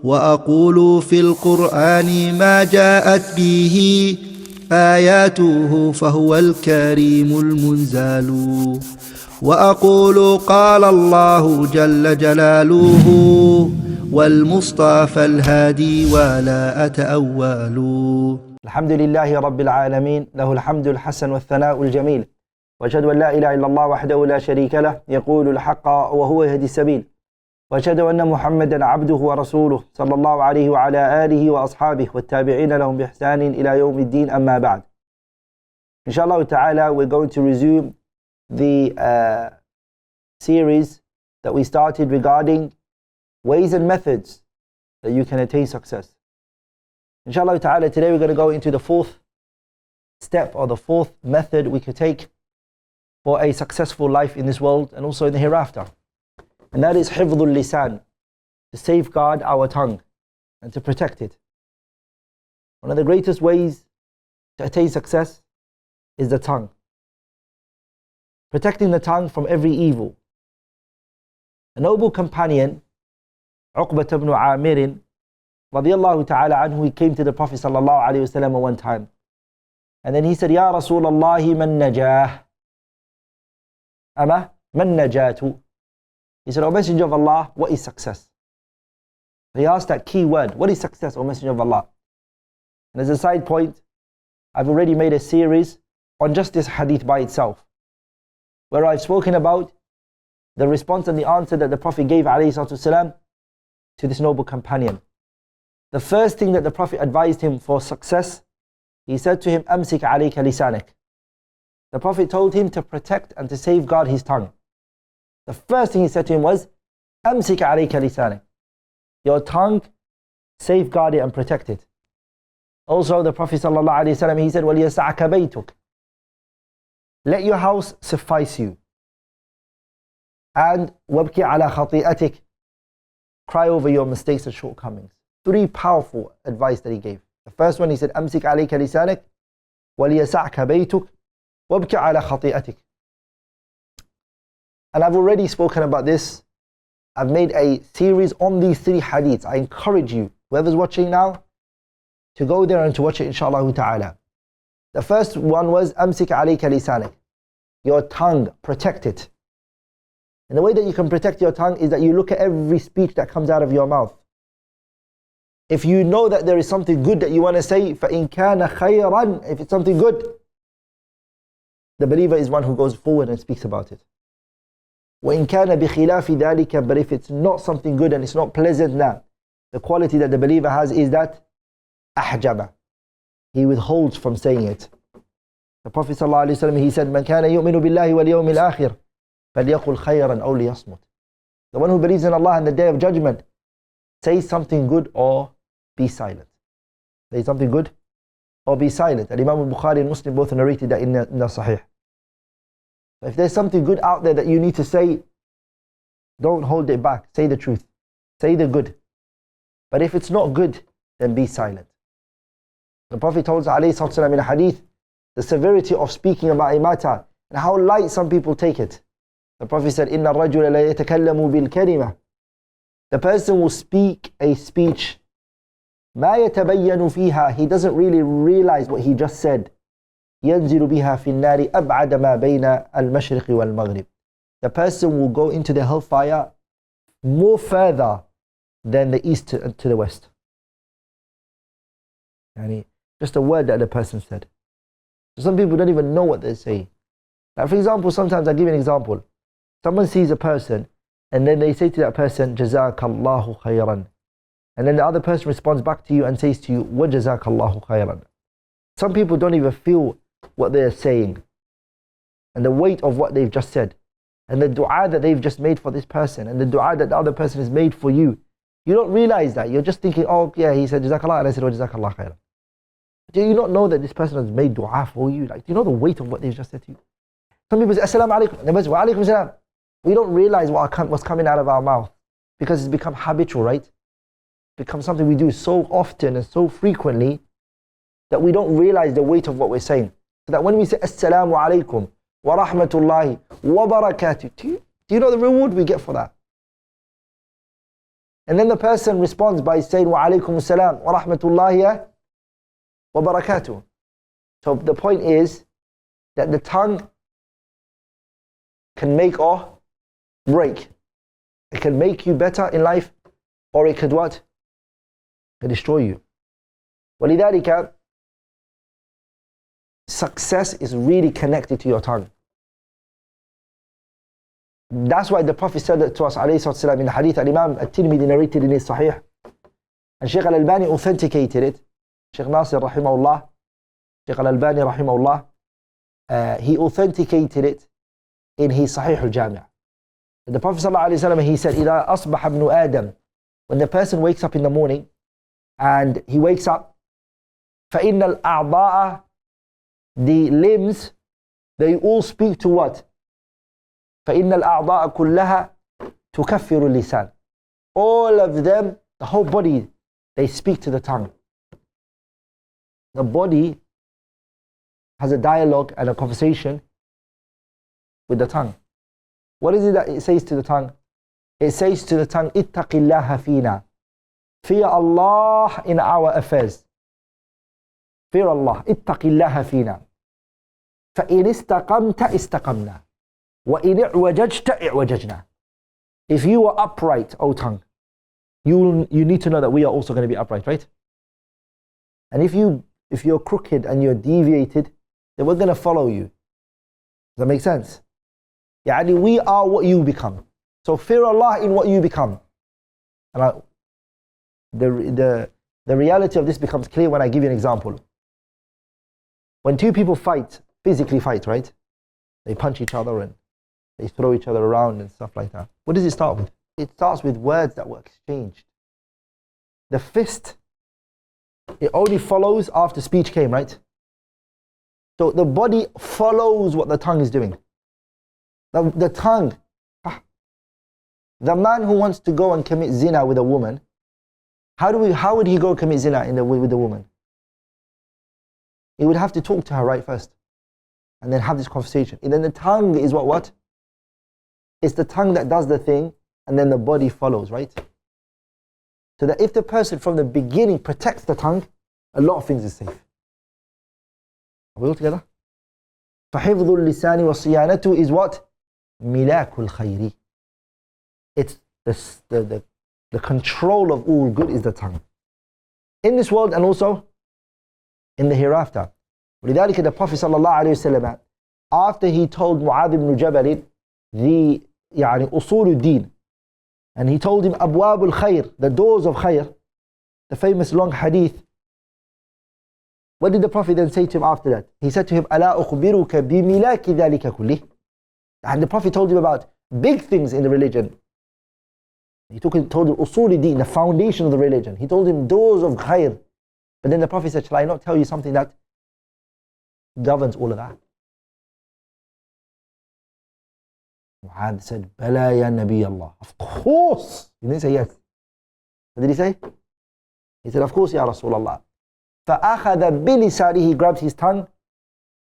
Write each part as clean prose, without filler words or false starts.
وأقول في القرآن ما جاءت به آياته فهو الكريم المنزال وأقول قال الله جل جلاله والمصطفى الهادي ولا أتأول. الحمد لله رب العالمين، له الحمد الحسن والثناء الجميل، وأشهد أن لا إله إلا الله وحده لا شريك له يقول الحق وهو يهدي السبيل، وأشهد أن محمدا عبده ورسوله صلى الله عليه وعلى آله وأصحابه والتابعين لهم بإحسان إلى يوم الدين. أما بعد. Inshallah ta'ala, we're going to resume the series that we started regarding ways and methods that you can attain success. Inshallah ta'ala, today we're going to go into the fourth step, or the fourth method we could take for a successful life in this world and also in the hereafter. And that is hifdhul lisan, to safeguard our tongue and to protect it. One of the greatest ways to attain success is the tongue. Protecting the tongue from every evil. A noble companion, Uqbah ibn Amir, radiyallahu ta'ala anhu, he came to the Prophet sallallahu alayhi wasallam one time. And then he said, Ya Rasulallahi man najah? Ama man najatu? He said, O Messenger of Allah, what is success? He asked that key word, what is success, O Messenger of Allah? And as a side point, I've already made a series on just this hadith by itself, where I've spoken about the response and the answer that the Prophet gave ﷺ to this noble companion. The first thing that the Prophet advised him for success, he said to him, Amsik alayka lisanak. The Prophet told him to protect and to safeguard his tongue. The first thing he said to him was, Amsik alayka lisanak. Your tongue, safeguard it and protect it. Also the Prophet sallallahu alayhi wasallam, he said, وَلْيَسَعْكَ بَيْتُكَ. Let your house suffice you. And وَبْكِ عَلَى خَطِيئَتِكَ. Cry over your mistakes and shortcomings. Three powerful advice that he gave. The first one, he said, أَمْسِكْ عَلَيْكَ لِسَانَكَ وَلْيَسَعْكَ بَيْتُكَ وَبْكِ عَلَى خَطِيئَتِكَ. And I've already spoken about this. I've made a series on these three hadiths. I encourage you, whoever's watching now, to go there and to watch it, inshallah ta'ala. The first one was Amsik alayka lisanak. Your tongue, protect it. And the way that you can protect your tongue is that you look at every speech that comes out of your mouth. If you know that there is something good that you want to say, فَإِن كَانَ خَيْرًا, if it's something good, the believer is one who goes forward and speaks about it. وَإِن كَانَ بِخِلَافِ ذَلِكَ, but if it's not something good and it's not pleasant, now the quality that the believer has is that أحجب, he withholds from saying it. The Prophet ﷺ, he said, مَنْ كَانَ يُؤْمِنُ بِاللَّهِ وَالْيَوْمِ الْآخِرِ فَلْيَقُلْ خَيْرًا أَوْ لِيَصْمُتْ. The one who believes in Allah and the Day of Judgment, say something good or be silent. Say something good or be silent. And Imam al-Bukhari and Muslim both narrated that in the Sahih. If there's something good out there that you need to say, don't hold it back. Say the truth. Say the good. But if it's not good, then be silent. The Prophet told us ﷺ in a hadith the severity of speaking about a matter and how light some people take it. The Prophet said, إِنَّ الرَّجُلَ لَا يَتَكَلَّمُ بِالْكَلِمَةِ. The person will speak a speech, مَا يَتَبَيَّنُ فِيهَا, he doesn't really realize what he just said. يَنْزِلُ بِهَا فِي النَّارِ أَبْعَدَ مَا بَيْنَ الْمَشْرِقِ وَالْمَغْرِبِ. The person will go into the hellfire more further than the east to the west. Just a word that the person said. So some people don't even know what they say. Like for example, sometimes I give you an example. Someone sees a person and then they say to that person, Jazakallahu khayran. And then the other person responds back to you and says to you, Wa Jazakallahu khayran. Some people don't even feel what they're saying and the weight of what they've just said and the dua that they've just made for this person and the dua that the other person has made for you. You don't realize that. You're just thinking, oh yeah, he said Jazakallah, and I said, Wa Jazakallah khayran. Do you not know that this person has made dua for you? Like, do you know the weight of what they've just said to you? Some people say, Assalamu alaikum. They say, Wa alaikum salam. We don't realize what's coming out of our mouth because it's become habitual, right? It's become something we do so often and so frequently that we don't realize the weight of what we're saying. So that when we say, Assalamu alaikum wa rahmatullahi wa barakatuh, do you know the reward we get for that? And then the person responds by saying, wa alaykum assalam wa rahmatullahi wa barakatuh. So the point is that the tongue can make or break. It can make you better in life, or it could what? It can destroy you. وَلِذَلِكَ success is really connected to your tongue. That's why the Prophet said to us, alayhi salatu in the hadith, Imam At-Tirmidhi narrated in his Sahih, and Shaykh Al-Albani authenticated it. Shaykh Nasir rahimahullah, Shaykh Al-Albani rahimahullah, he authenticated it in his Sahih Al-Jami'. The Prophet sallallahu alayhi wasallam, he said, إِذَا أَصْبَحَ ابْنُ آدَمَ, when the person wakes up in the morning, and he wakes up, فَإِنَّ الْأَعْضَاءَ, the limbs, they all speak to what? فَإِنَّ الْأَعْضَاءَ كُلَّهَا تُكَفِّرُ اللِّسَانِ. All of them, the whole body, they speak to the tongue. The body has a dialogue and a conversation with the tongue. What is it that it says to the tongue? It says to the tongue, اتَّقِ اللَّهَ فِينَا. Fear Allah in our affairs. Fear Allah. اتَّقِ اللَّهَ فِينَا. فَإِنِ اسْتَقَمْتَ اسْتَقَمْنَا. وَإِنِ اعْوَجَجْتَ اعْوَجَجْنَا. If you are upright, O tongue, you need to know that we are also going to be upright, right? And if you're crooked and you're deviated, then we're going to follow you. Does that make sense? Yani we are what you become. So fear Allah in what you become. And the reality of this becomes clear when I give you an example. When two people fight, physically fight, right? They punch each other and they throw each other around and stuff like that. What does it start with? It starts with words that were exchanged. The fist, it only follows after speech came, right? So the body follows what the tongue is doing. The tongue, the man who wants to go and commit zina with a woman, how would he go commit zina with the woman? He would have to talk to her right first, and then have this conversation. And then the tongue is what? It's the tongue that does the thing, and then the body follows, right? So that if the person from the beginning protects the tongue, a lot of things is safe. Are we all together? فَحِفْظُ اللِّسَانِ وَصِيَانَتُ is what? مِلَاكُ الْخَيْرِ. It's the control of all good is the tongue. In this world and also in the hereafter. ولذلك the Prophet sallallahu alayhi wa sallam, after he told Mu'adh ibn Jabal the أصول الدين, and he told him أبواب الخير, the doors of khair, the famous long hadith, what did the Prophet then say to him after that? He said to him, ألا أخبرك بملاك ذلك كله. And the Prophet told him about big things in the religion. He told him أصول الدين, the foundation of the religion. He told him doors of khair. But then the Prophet said, shall I not tell you something that governs all of that? Mu'adh said, Bala ya Nabi Allah. Of course. He didn't say yes. What did he say? He said, of course, Ya Rasulullah. فَأَخَذَ بِلِسَانِهِ, he grabbed his tongue.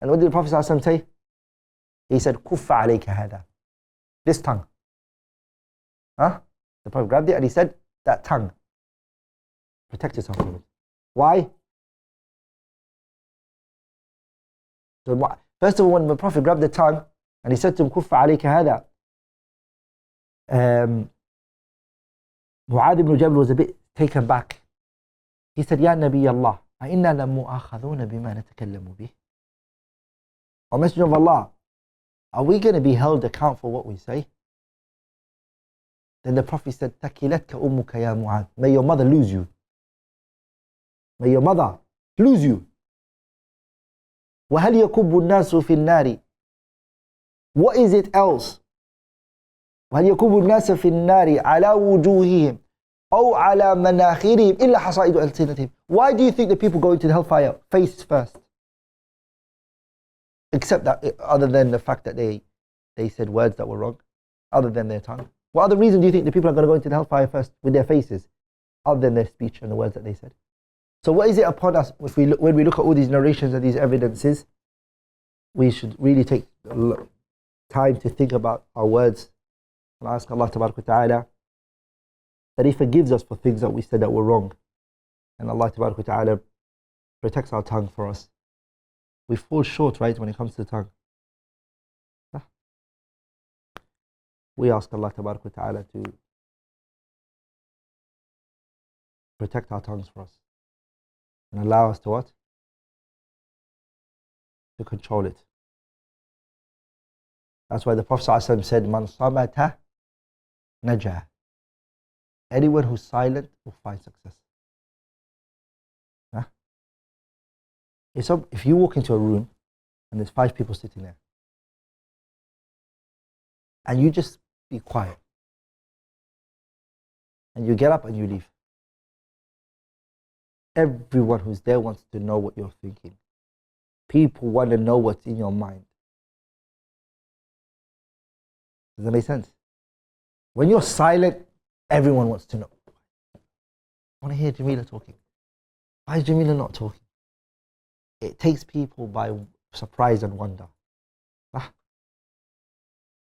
And what did the Prophet ﷺ say? He said, كُفَّ عَلَيْكَ هَذَا. This tongue. Huh? The Prophet grabbed it and he said, that tongue. Protect yourself from it. Why? So, first of all, when the Prophet grabbed the tongue and he said to him, كُفَّ عَلَيْكَ هَذَا, Mu'adh ibn Jabal was a bit taken back. He said, Ya Nabi Allah, أَإِنَّا لَمُؤَاخَذُونَ بِمَا نَتَكَلَّمُ بِهِ. O Messenger of Allah, are we going to be held account for what we say? Then the Prophet said, تَكِلَتْكَ أُمُّكَ يَا مُعَاذ. May your mother lose you. May your mother lose you. وَهَلْ يَكُبُّ النَّاسُ فِي النَّارِ. What is it else? وَهَلْ يَكُبُّ النَّاسَ فِي النَّارِ عَلَى وُجُوهِهِمْ أَوْ عَلَى مَنَاخِرِهِمْ إِلَّا حَصَائِدُ أَلْسِنَتِهِمْ. Why do you think the people go into the hellfire face first? Except that, other than the fact that they said words that were wrong, other than their tongue. What other reason do you think the people are going to go into the hellfire first with their faces, other than their speech and the words that they said? So what is it upon us, when we look at all these narrations and these evidences, we should really take time to think about our words and ask Allah Ta'ala that He forgives us for things that we said that were wrong. And Allah Ta'ala protects our tongue for us. We fall short, right, when it comes to the tongue. We ask Allah Ta'ala to protect our tongues for us and allow us to what? To control it. That's why the Prophet ﷺ said, Man samata najah. Anyone who's silent will find success. Huh? If you walk into a room and there's 5 people sitting there, and you just be quiet, and you get up and you leave, everyone who's there wants to know what you're thinking. People want to know what's in your mind. Does that make sense? When you're silent, everyone wants to know. I want to hear Jamila talking. Why is Jamila not talking? It takes people by surprise and wonder.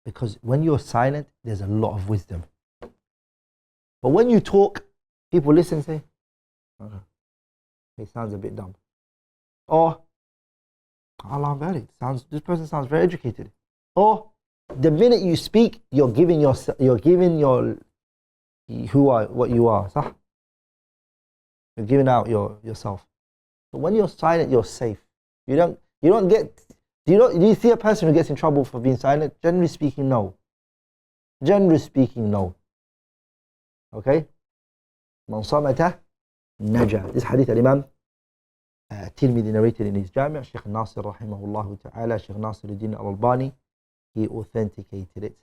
Because when you're silent, there's a lot of wisdom. But when you talk, people listen and say, he sounds a bit dumb. Or, Allah very, this person sounds very educated. Or, the minute you speak, you're giving your what you are. Sah? You're giving out yourself. But when you're silent, you're safe. You don't get. Do you see a person who gets in trouble for being silent? Generally speaking, no. Generally speaking, no. Okay? Man samata naja. This hadith al-Imam Tirmidhi narrated in his Jami', Shaykh Nasir rahimahullah ta'ala, Shaykh Nasiruddin al-Albani, he authenticated it.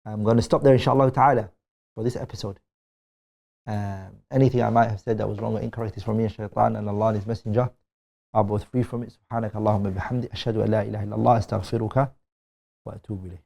I'm going to stop there inshallah ta'ala for this episode. Anything I might have said that was wrong or incorrect is from me and Shaitan, and Allah and His Messenger are both free from it. Subhanaka Allahumma bihamdi, ashhadu an la ilaha illallah, astaghfiruka wa atubu ilayh.